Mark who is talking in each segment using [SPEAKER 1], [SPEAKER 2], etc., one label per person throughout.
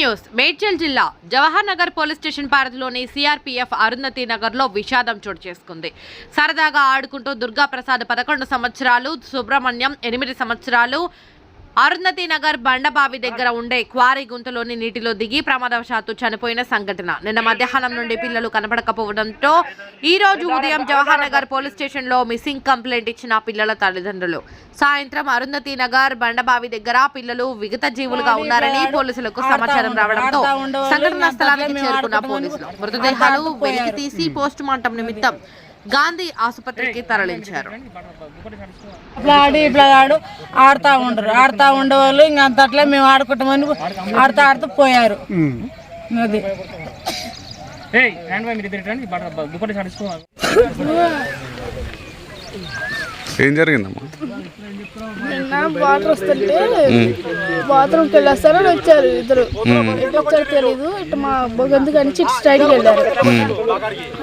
[SPEAKER 1] News Medchal జిల్లా Jawahar Nagar police station పరిధిలోని CRPF Arundhati Nagar లో విషాదం చోటు చేసుకుంది. సరదాగా ఆడుకుంటూ దుర్గా ప్రసాద్ 11 సంవత్సరాలు, సుబ్రహ్మణ్యం 8 సంవత్సరాలు అరుంధతి నగర్ బండబావి దగ్గర ఉండే క్వారీ గుంతలోని నీటిలో దిగి ప్రమాదవశాత్తు చనిపోయిన సంఘటన. నిన్న మధ్యాహ్నం నుండి పిల్లలు కనపడకపోవడంతో ఈ రోజు ఉదయం జవహర్ నగర్ పోలీస్ స్టేషన్ లో మిస్సింగ్ కంప్లైంట్ ఇచ్చిన పిల్లల తల్లిదండ్రులు సాయంత్రం అరుంధతి నగర్ బండబావి దగ్గర పిల్లలు విగత జీవులుగా ఉన్నారని పోలీసులకు సమాచారం రావడంతో సంఘటనా స్థలానికి చేరుకున్న పోలీసులు మృతదేహాలు వెలికి తీసి పోస్ట్ మార్టం నిమిత్తం గాంధీ ఆసుపత్రికి తరలించారు.
[SPEAKER 2] ఆడుతా ఉండేవాళ్ళు ఇంకా అంతట్లే మేము ఆడుకుంటామని ఆడుతూ పోయారు.
[SPEAKER 3] ఏం జరిగిందమ్మా?
[SPEAKER 4] నిన్న వాటర్ వస్తుంటే బాత్రూమ్కి వెళ్ళొస్తారని వచ్చారు ఇద్దరు. ఎటు వచ్చారో తెలీదు. ఇటు మా బొగందు కానీ ఇటు స్ట్రైట్కి వెళ్ళారు.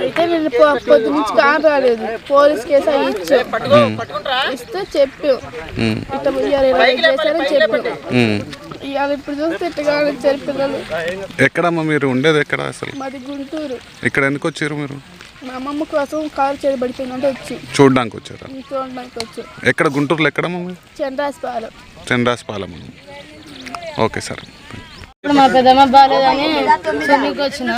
[SPEAKER 4] అయితే నేను పొద్దు నుంచి కాని రాలేదు. పోలీస్ కేసు ఇస్తే చెప్పాం ఇట్లా చేశారని చెప్పాం. ఇవాళ ఇప్పుడు చూస్తే ఇట్టుగా వచ్చారు పిల్లలు.
[SPEAKER 3] ఎక్కడమ్మా మీరు ఉండేది? ఎక్కడ అసలు?
[SPEAKER 4] మాది గుంటూరు.
[SPEAKER 3] ఇక్కడ ఎందుకు వచ్చారు మీరు?
[SPEAKER 4] మా అమ్మమ్మ కోసం కాలు చేయబడిపోయిందంటే వచ్చి
[SPEAKER 3] చూడడానికి వచ్చారా?
[SPEAKER 4] చూడడానికి వచ్చి.
[SPEAKER 3] ఎక్కడ గుంటూరులో? ఎక్కడమ్మా?
[SPEAKER 4] చంద్రాస్పాలెం.
[SPEAKER 3] Okay sir.
[SPEAKER 2] ఇప్పుడు మా పెద్దమ్మ బాగాలేదని తునికి వచ్చిన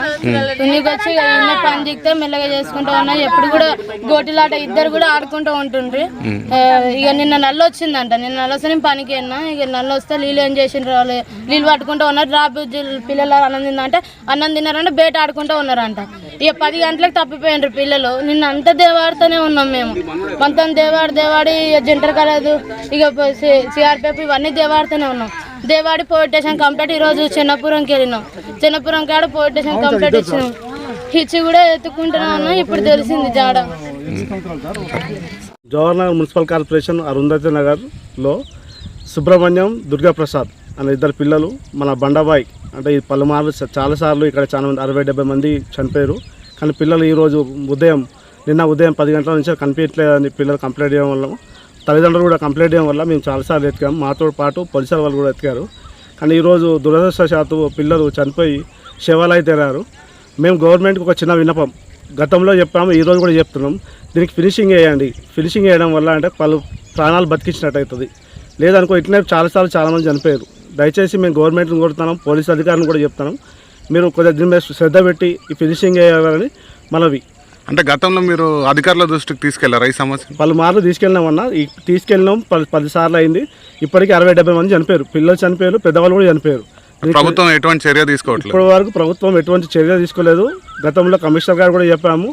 [SPEAKER 2] వచ్చి ఎన్నో పని దిగితే మెల్లగా చేసుకుంటూ ఉన్నా. ఎప్పుడు కూడా గోటిలాట ఇద్దరు కూడా ఆడుకుంటూ ఉంటుండ్రి. ఇక నిన్న నల్ల వచ్చిందంట. నిన్న నల్ల వస్తే నేను పనికి వెళ్ళినా. ఇక నల్ల వస్తే నీళ్ళు ఏం చేసిండ్రు వాళ్ళు, నీళ్ళు పట్టుకుంటూ ఉన్నారు. రాబు పిల్లలు అన్నం తిందంటే అన్నం తిన్నారంటే బయట ఆడుకుంటూ ఉన్నారంట. ఇక 10 గంటలకు తప్పిపోయినారు పిల్లలు. నిన్న అంతా దేవాడుతూనే ఉన్నాం మేము. మొత్తం దేవాడి జంటర్ కలదు, ఇక సిఆర్పిఎఫ్ ఇవన్నీ దేవాడుతూనే ఉన్నాం. దేవాడి పోలీస్ స్టేషన్ కంప్లైంట్ ఈరోజు చిన్నపురంకి వెళ్ళినాం. చిన్నపురం కాడ పోలీస్ స్టేషన్ కంప్లైంట్ ఇచ్చినాం. ఇచ్చి కూడా ఎత్తుకుంటున్నా ఉన్నాం. ఇప్పుడు తెలిసింది జాడ.
[SPEAKER 5] జవహర్ నగర్ మున్సిపల్ కార్పొరేషన్ అరుంధతి నగర్లో సుబ్రహ్మణ్యం, దుర్గా ప్రసాద్ అనే 2 పిల్లలు మన బండబాయ్ అంటే ఈ పలుమార్లు చాలాసార్లు ఇక్కడ చాలా మంది 60-70 మంది చనిపోయారు. కానీ పిల్లలు ఈరోజు నిన్న ఉదయం 10 గంటల నుంచి కనిపించలేదని పిల్లలు కంప్లైంట్ చేయడం వల్ల, తల్లిదండ్రులు కూడా కంప్లైంట్ చేయడం వల్ల మేము చాలాసార్లు ఎతికాము. మాతో పాటు పోలీసుల వాళ్ళు కూడా ఎతికారు. కానీ ఈరోజు దురదృష్టవశాత్తు పిల్లలు చనిపోయి శవాలై తేరారు. మేము గవర్నమెంట్కి ఒక చిన్న విన్నపం గతంలో చెప్పాము, ఈరోజు కూడా చెప్తున్నాం. దీనికి ఫినిషింగ్ వేయండి. ఫినిషింగ్ వేయడం వల్ల అంటే పలు ప్రాణాలు బతికించినట్టు అవుతుంది. లేదనుకో ఇట్లనే చాలామంది చనిపోయారు. దయచేసి మేము గవర్నమెంట్ని కోరుతున్నాం, పోలీసు అధికారులను కూడా చెప్తున్నాం. మీరు కొద్దిగా దీని మీద శ్రద్ధ పెట్టి ఈ ఫినిషింగ్ వేయాలని మనవి.
[SPEAKER 3] అంటే గతంలో మీరు అధికారుల దృష్టికి తీసుకెళ్లారా ఈ సమస్య?
[SPEAKER 5] పలుమార్లు తీసుకెళ్ళినామన్నా. తీసుకెళ్ళినాం 10 సార్లు అయింది. ఇప్పటికీ 60-70 మంది చనిపోయారు. పిల్లలు చనిపోయారు, పెద్దవాళ్ళు కూడా చనిపోయారు.
[SPEAKER 3] ప్రభుత్వం ఎటువంటి చర్య తీసుకోవట్లేదు?
[SPEAKER 5] ఇప్పటి వరకు ప్రభుత్వం ఎటువంటి చర్య తీసుకోలేదు. గతంలో కమిషనర్ గారు కూడా చెప్పాము.